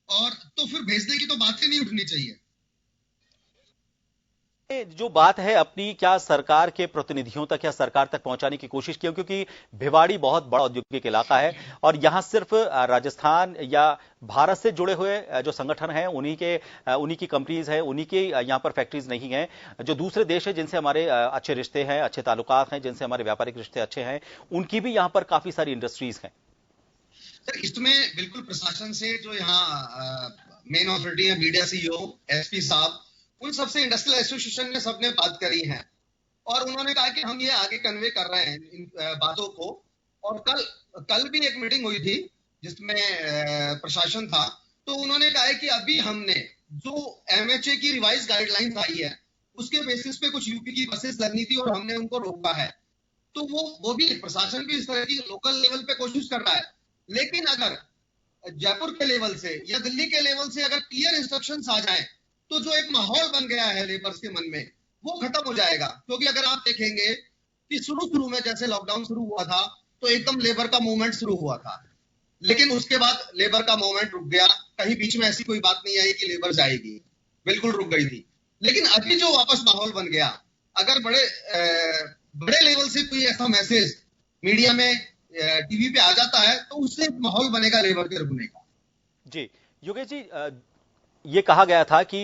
और तो फिर भेजने की तो बात ही नहीं उठनी चाहिए। जो बात है अपनी, क्या सरकार के प्रतिनिधियों तक या सरकार तक पहुंचाने की कोशिश की? क्योंकि भिवाड़ी बहुत बड़ा औद्योगिक इलाका है और यहां सिर्फ राजस्थान या भारत से जुड़े हुए जो संगठन हैं, उन्हीं की कंपनीज हैं, उन्हीं की यहां पर फैक्ट्रीज नहीं हैं। जो दूसरे देश है जिनसे हमारे अच्छे रिश्ते हैं, अच्छे ताल्लुकात हैं, जिनसे हमारे व्यापारिक रिश्ते अच्छे हैं, उनकी भी यहां पर काफी सारी इंडस्ट्रीज हैं। सर, इसमें बिल्कुल प्रशासन से, जो यहाँ मेन अथॉरिटी है, मीडिया सीईओ, एसपी साहब, उन सबसे इंडस्ट्रियल एसोसिएशन ने सबने बात करी है और उन्होंने कहा कि हम ये आगे कन्वे कर रहे हैं इन बातों को। और कल भी एक मीटिंग हुई थी जिसमें प्रशासन था, तो उन्होंने कहा है कि अभी हमने जो एमएचए की रिवाइज गाइडलाइंस आई है, उसके बेसिस पे कुछ यूपी की बसेस लगनी थी और हमने उनको रोका है। तो वो भी प्रशासन भी इस तरह की लोकल लेवल पे कोशिश कर रहा है। लेकिन अगर जयपुर के लेवल से या दिल्ली के लेवल से अगर क्लियर इंस्ट्रक्शंस आ जाएं, तो जो एक माहौल बन गया है लेबर्स के मन में, वो खत्म हो जाएगा। क्योंकि अगर आप देखेंगे कि शुरू में जैसे लॉकडाउन शुरू हुआ था, तो एकदम लेबर का मूवमेंट शुरू हुआ था, लेकिन उसके बाद लेबर का मूवमेंट रुक गया। कहीं बीच में ऐसी कोई बात नहीं आई कि लेबर जाएगी, बिल्कुल रुक गई थी। लेकिन अभी जो वापस माहौल बन गया, अगर बड़े लेवल से कोई ऐसा मैसेज मीडिया में, टीवी पे आ जाता है, तो उससे माहौल बनेगा लेबर के रुकने का। जी योगेश जी, ये कहा गया था कि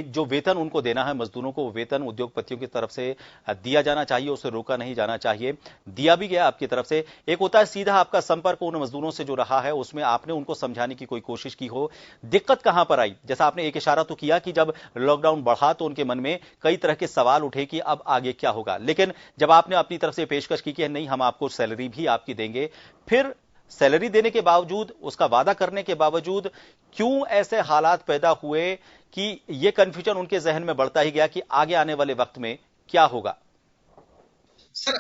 जो वेतन उनको देना है मजदूरों को, वो वेतन उद्योगपतियों की तरफ से दिया जाना चाहिए, उसे रोका नहीं जाना चाहिए। दिया भी गया आपकी तरफ से। एक होता है सीधा आपका संपर्क उन मजदूरों से जो रहा है, उसमें आपने उनको समझाने की कोई कोशिश की हो। दिक्कत कहां पर आई? जैसा आपने एक इशारा तो किया कि जब लॉकडाउन बढ़ा तो उनके मन में कई तरह के सवाल उठे कि अब आगे क्या होगा। लेकिन जब आपने अपनी तरफ से पेशकश की कि नहीं, हम आपको सैलरी भी आपकी देंगे, फिर सैलरी देने के बावजूद, उसका वादा करने के बावजूद, क्यों ऐसे हालात पैदा हुए कि ये कंफ्यूजन उनके जहन में बढ़ता ही गया कि आगे आने वाले वक्त में क्या होगा? सर,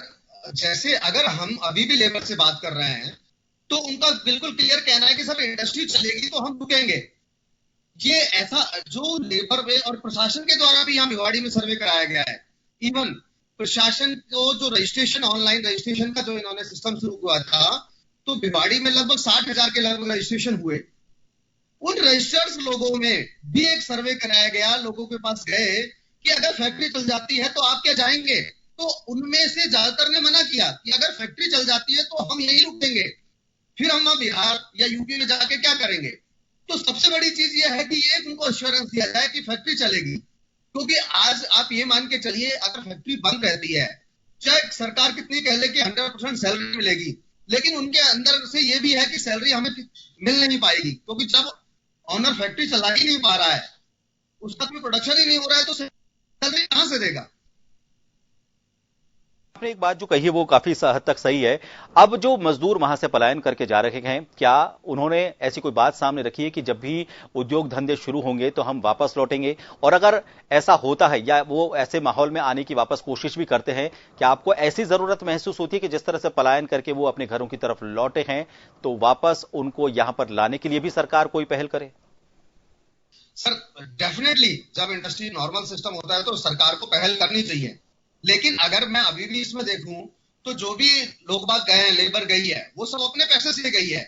जैसे अगर हम अभी भी लेबर से बात कर रहे हैं, तो उनका बिल्कुल क्लियर कहना है कि सर इंडस्ट्री चलेगी तो हम रुकेंगे। ये ऐसा जो लेबर वे और प्रशासन के द्वारा भी यहाँ भिवाड़ी में सर्वे कराया गया है। इवन प्रशासन को जो रजिस्ट्रेशन, ऑनलाइन रजिस्ट्रेशन का जो इन्होंने सिस्टम शुरू हुआ था, तो भिवाड़ी में लगभग 60,000 के लगभग रजिस्ट्रेशन हुए। उन रजिस्टर्स लोगों में भी एक सर्वे कराया गया, लोगों के पास गए कि अगर फैक्ट्री चल जाती है तो आप क्या जाएंगे? तो उनमें से ज्यादातर ने मना किया कि अगर फैक्ट्री चल जाती है तो हम यहीं रुकेंगे, फिर हम बिहार या यूपी में जाके क्या करेंगे। तो सबसे बड़ी चीज यह है कि ये उनको एश्योरेंस दिया जाए कि फैक्ट्री चलेगी। क्योंकि आज आप ये मान के चलिए, अगर फैक्ट्री बंद रहती है, चाहे सरकार कितनी कह ले कि 100% सैलरी मिलेगी, लेकिन उनके अंदर से ये भी है कि सैलरी हमें मिल नहीं पाएगी। क्योंकि जब ऑनर फैक्ट्री चला ही नहीं पा रहा है, उसका कोई प्रोडक्शन ही नहीं हो रहा है, तो सैलरी कहां से देगा? आपने एक बात जो कही है वो काफी हद तक सही है। अब जो मजदूर वहां से पलायन करके जा रहे हैं, क्या उन्होंने ऐसी कोई बात सामने रखी है कि जब भी उद्योग धंधे शुरू होंगे तो हम वापस लौटेंगे? और अगर ऐसा होता है या वो ऐसे माहौल में आने की वापस कोशिश भी करते हैं, क्या आपको ऐसी जरूरत महसूस होती है कि जिस तरह से पलायन करके वो अपने घरों की तरफ लौटे हैं, तो वापस उनको यहां पर लाने के लिए भी सरकार कोई पहल करे? सर डेफिनेटली जब इंडस्ट्री नॉर्मल सिस्टम होता है तो सरकार को पहल करनी चाहिए, लेकिन अगर मैं अभी भी इसमें देखूं तो जो भी लोग बाग गए हैं, लेबर गई है, वो सब अपने पैसे से गई है।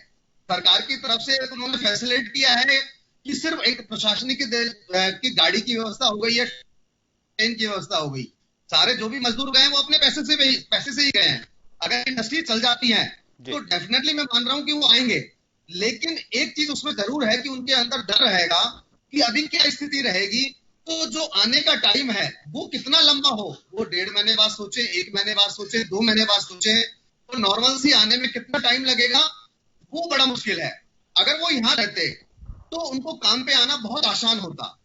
सरकार की तरफ से उन्होंने फैसिलिटेट किया है कि सिर्फ एक प्रशासनिक की गाड़ी की व्यवस्था हो गई है, ट्रेन की व्यवस्था हो गई। सारे जो भी मजदूर गए हैं वो अपने पैसे से ही गए हैं। अगर इंडस्ट्री चल जाती है तो डेफिनेटली मैं मान रहा हूं कि वो आएंगे, लेकिन एक चीज उसमें जरूर है कि उनके अंदर डर रहेगा कि अभी क्या स्थिति रहेगी, तो जो आने का टाइम है वो कितना लंबा हो, वो 1.5 महीने बाद सोचे, 1 महीने बाद सोचे, 2 महीने बाद सोचे, तो नॉर्मल सी आने में कितना टाइम लगेगा वो बड़ा मुश्किल है। अगर वो यहाँ रहते तो उनको काम पे आना बहुत आसान होता।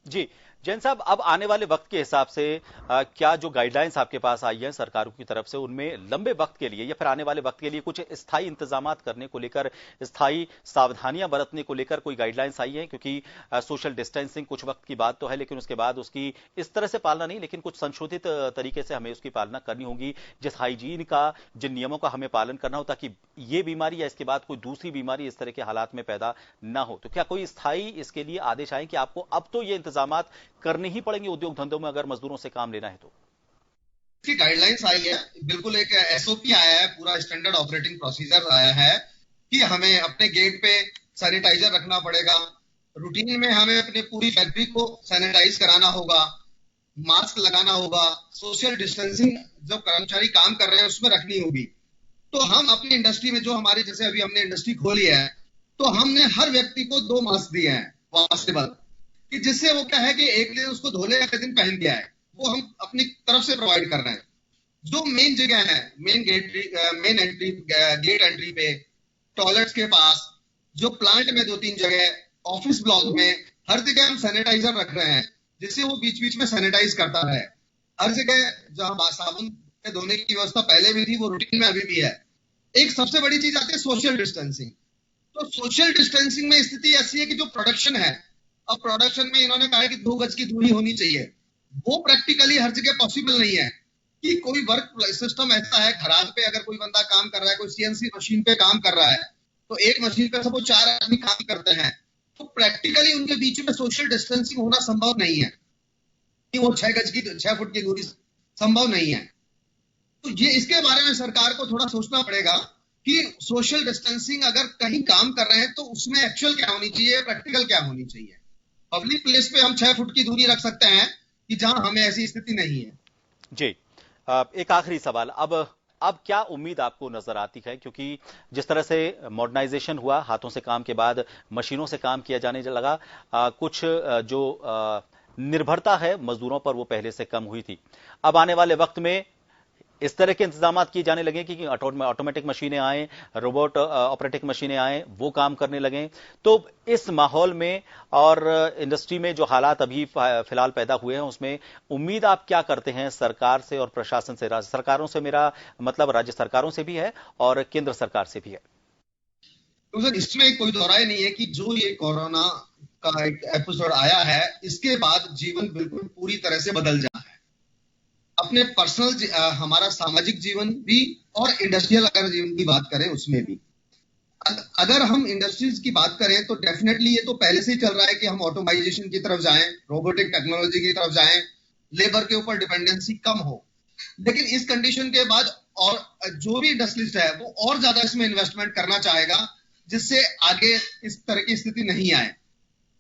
जी जैन साहब, अब आने वाले वक्त के हिसाब से क्या जो गाइडलाइंस आपके पास आई है सरकारों की तरफ से, उनमें लंबे वक्त के लिए या फिर आने वाले वक्त के लिए कुछ स्थायी इंतजामात करने को लेकर, स्थायी सावधानियां बरतने को लेकर कोई गाइडलाइंस आई है? क्योंकि सोशल डिस्टेंसिंग कुछ वक्त की बात तो है, लेकिन उसके बाद उसकी इस तरह से पालना नहीं, लेकिन कुछ संशोधित तरीके से हमें उसकी पालना करनी होगी, जिस हाइजीन का, जिन नियमों का हमें पालन करना हो, ताकि ये बीमारी या इसके बाद कोई दूसरी बीमारी इस तरह के हालात में पैदा ना हो। तो क्या कोई स्थायी इसके लिए आदेश आए कि आपको अब तो ये इंतजामात करने ही पड़ेंगे उद्योग धंधों में अगर मजदूरों से काम लेना है तो? इसकी गाइडलाइंस आई है, बिल्कुल एक एसओपी आया है, पूरा स्टैंडर्ड ऑपरेटिंग प्रोसीजर आया है कि हमें अपने गेट पे सैनिटाइजर रखना पड़ेगा, रूटीन में हमें अपनी पूरी फैक्ट्री को सैनिटाइज कराना होगा, मास्क लगाना होगा, सोशल डिस्टेंसिंग जो कर्मचारी काम कर रहे हैं उसमें रखनी होगी। तो हम अपनी इंडस्ट्री में जो हमारी, जैसे अभी हमने इंडस्ट्री खोली है, तो हमने हर व्यक्ति को 2 मास्क दिए हैं वॉशेबल, कि जिससे वो क्या है कि एक दिन उसको धो ले, अगले दिन पहन के आए, वो हम अपनी तरफ से प्रोवाइड कर रहे हैं। जो मेन जगह है, मेन गेट एंट्री पे, टॉयलेट्स के पास, जो प्लांट में 2-3 जगह, ऑफिस ब्लॉक में, हर जगह हम सैनिटाइजर रख रहे हैं, जिससे वो बीच बीच में सैनिटाइज करता है। हर जगह जहां साबुन से धोने की व्यवस्था पहले भी थी, वो रूटीन में अभी भी है। एक सबसे बड़ी चीज आती है सोशल डिस्टेंसिंग। तो सोशल डिस्टेंसिंग में स्थिति ऐसी है कि जो प्रोडक्शन है, अब प्रोडक्शन में इन्होंने कहा है कि 2 गज की दूरी होनी चाहिए, वो प्रैक्टिकली हर जगह पॉसिबल नहीं है। कि कोई वर्क सिस्टम ऐसा है, घराट पे अगर कोई बंदा काम कर रहा है, कोई सीएनसी मशीन पे काम कर रहा है, तो एक मशीन पे सब 4 आदमी काम करते हैं, तो प्रैक्टिकली उनके बीच में सोशल डिस्टेंसिंग होना संभव नहीं है, कि वो 6 फुट की दूरी संभव नहीं है। तो ये इसके बारे में सरकार को थोड़ा सोचना पड़ेगा कि सोशल डिस्टेंसिंग अगर कहीं काम कर रहे हैं तो उसमें एक्चुअल क्या होनी चाहिए, प्रैक्टिकल क्या होनी चाहिए। पब्लिक प्लेस पे हम 6 फुट की दूरी रख सकते हैं कि जहां हमें ऐसी स्थिति नहीं है। जी एक आखिरी सवाल, अब क्या उम्मीद आपको नजर आती है? क्योंकि जिस तरह से मॉडर्नाइजेशन हुआ, हाथों से काम के बाद मशीनों से काम किया जाने लगा, कुछ जो निर्भरता है मजदूरों पर वो पहले से कम हुई थी। अब आने वाले वक्त में इस तरह के इंतजाम किए जाने लगे कि ऑटोमेटिक मशीनें आए, रोबोट ऑपरेटिक मशीनें आए, वो काम करने लगे। तो इस माहौल में और इंडस्ट्री में जो हालात अभी फिलहाल पैदा हुए हैं, उसमें उम्मीद आप क्या करते हैं सरकार से और प्रशासन से? राज्य सरकारों से मेरा मतलब राज्य सरकारों से भी है और केंद्र सरकार से भी है। तो सर इसमें कोई दोहराई नहीं है कि जो ये कोरोना का एक एपिसोड आया है, इसके बाद जीवन बिल्कुल पूरी तरह से बदल जाए, अपने पर्सनल हमारा सामाजिक जीवन भी और इंडस्ट्रियल अगर जीवन की बात करें उसमें भी। अगर हम इंडस्ट्रीज की बात करें तो डेफिनेटली ये तो पहले से ही चल रहा है कि हम ऑटोमाइजेशन की तरफ जाएं, रोबोटिक टेक्नोलॉजी की तरफ जाएं, लेबर के ऊपर डिपेंडेंसी कम हो। लेकिन इस कंडीशन के बाद और जो भी इंडस्ट्रीज है वो और ज्यादा इसमें इन्वेस्टमेंट करना चाहेगा, जिससे आगे इस तरह की स्थिति नहीं आए।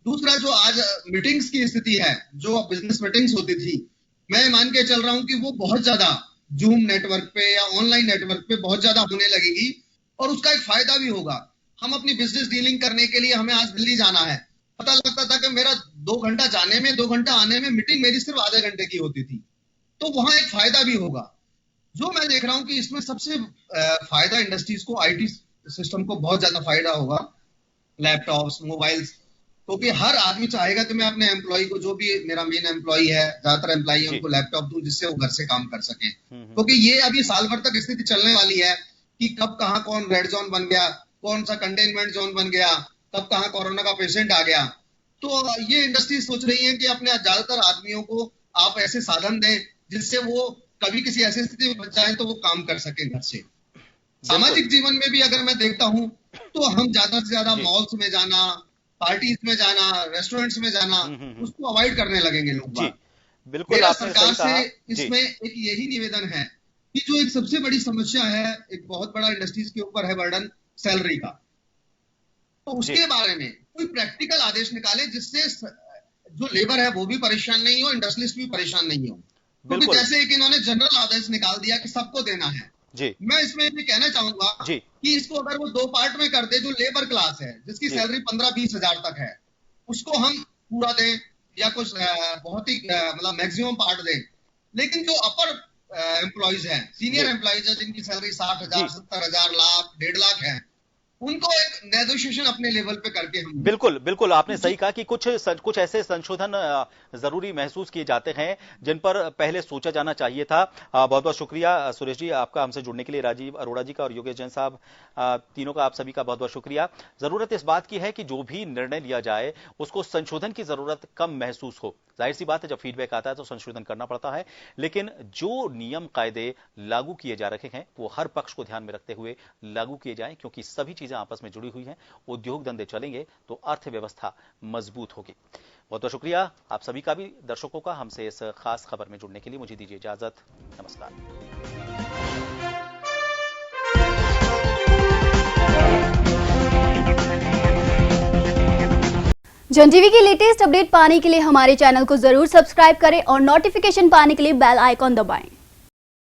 दूसरा, जो आज मीटिंग्स की स्थिति है, जो बिजनेस मीटिंग्स होती थी, मैं मान के चल रहा हूं कि वो बहुत ज्यादा जूम नेटवर्क पे या ऑनलाइन नेटवर्क पे बहुत ज्यादा होने लगेगी, और उसका एक फायदा भी होगा। हम अपनी बिजनेस डीलिंग करने के लिए हमें आज दिल्ली जाना है, पता लगता था कि मेरा 2 घंटा जाने में 2 घंटा आने में, मीटिंग मेरी सिर्फ आधे घंटे की होती थी। तो वहां एक फायदा भी होगा। जो मैं देख रहा हूं कि इसमें सबसे फायदा इंडस्ट्रीज को, आईटी सिस्टम को बहुत ज्यादा फायदा होगा, लैपटॉप्स, मोबाइल्स, क्योंकि हर आदमी चाहेगा कि मैं अपने एम्प्लॉय को, जो भी मेरा मेन एम्प्लॉय है, ज्यादातर एम्प्लॉय है, उनको लैपटॉप दूं जिससे वो घर से काम कर सकें। क्योंकि ये अभी साल भर तक स्थिति चलने वाली है कि कब कहां कौन रेड जोन बन गया, कौन सा कंटेनमेंट जोन बन गया, कब कहां कोरोना का पेशेंट आ गया। तो ये इंडस्ट्री सोच रही है कि अपने ज्यादातर आदमियों को आप ऐसे साधन दें जिससे वो कभी किसी ऐसी स्थिति में बच जाए तो वो काम कर सके घर से। सामाजिक जीवन में भी अगर मैं देखता हूं तो हम ज्यादा से ज्यादा मॉल्स में जाना, पार्टीज में जाना, रेस्टोरेंट्स में जाना, उसको अवॉइड करने लगेंगे लोग। जी बिल्कुल, मेरा आपने सरकार सही कहा। से इसमें एक यही निवेदन है कि जो एक सबसे बड़ी समस्या है, एक बहुत बड़ा इंडस्ट्रीज के ऊपर है बर्डन सैलरी का, तो उसके बारे में कोई प्रैक्टिकल आदेश निकाले जिससे जो लेबर है वो भी परेशान नहीं हो, इंडस्ट्रियलिस्ट भी परेशान नहीं हो। क्योंकि जैसे एक इन्होंने जनरल आदेश निकाल दिया कि सबको देना है जी। मैं इसमें ये कहना चाहूंगा जी कि इसको अगर वो 2 पार्ट में कर दे, जो लेबर क्लास है जिसकी सैलरी 15-20 हजार तक है उसको हम पूरा दें या कुछ बहुत ही मतलब मैक्सिमम पार्ट दें, लेकिन जो अपर एम्प्लॉइज हैं, सीनियर एम्प्लॉइज है जिनकी सैलरी 60,000, 70,000, लाख, 1.5 लाख है, उनको एक नेगोशिएशन अपने लेवल पे करके हम बिल्कुल बिल्कुल आपने सही कहा कि कुछ ऐसे संशोधन जरूरी महसूस किए जाते हैं जिन पर पहले सोचा जाना चाहिए था। बहुत बहुत शुक्रिया सुरेश जी आपका हमसे जुड़ने के लिए, राजीव अरोड़ा जी का और योगेश जैन साहब, तीनों का आप सभी का बहुत बहुत शुक्रिया। जरूरत इस बात की है कि जो भी निर्णय लिया जाए उसको संशोधन की जरूरत कम महसूस हो। जाहिर सी बात है जब फीडबैक आता है तो संशोधन करना पड़ता है, लेकिन जो नियम कायदे लागू किए जा रहे हैं वो हर पक्ष को ध्यान में रखते हुए लागू किए जाएं, क्योंकि सभी चीजें आपस में जुड़ी हुई हैं। उद्योग धंधे चलेंगे तो अर्थव्यवस्था मजबूत होगी। बहुत बहुत शुक्रिया आप सभी का भी, दर्शकों का, हमसे इस खास खबर में जुड़ने के लिए। मुझे दीजिए इजाजत, नमस्कार। जन टीवी की लेटेस्ट अपडेट पाने के लिए हमारे चैनल को जरूर सब्सक्राइब करें और नोटिफिकेशन पाने के लिए बेल आइकॉन दबाएं।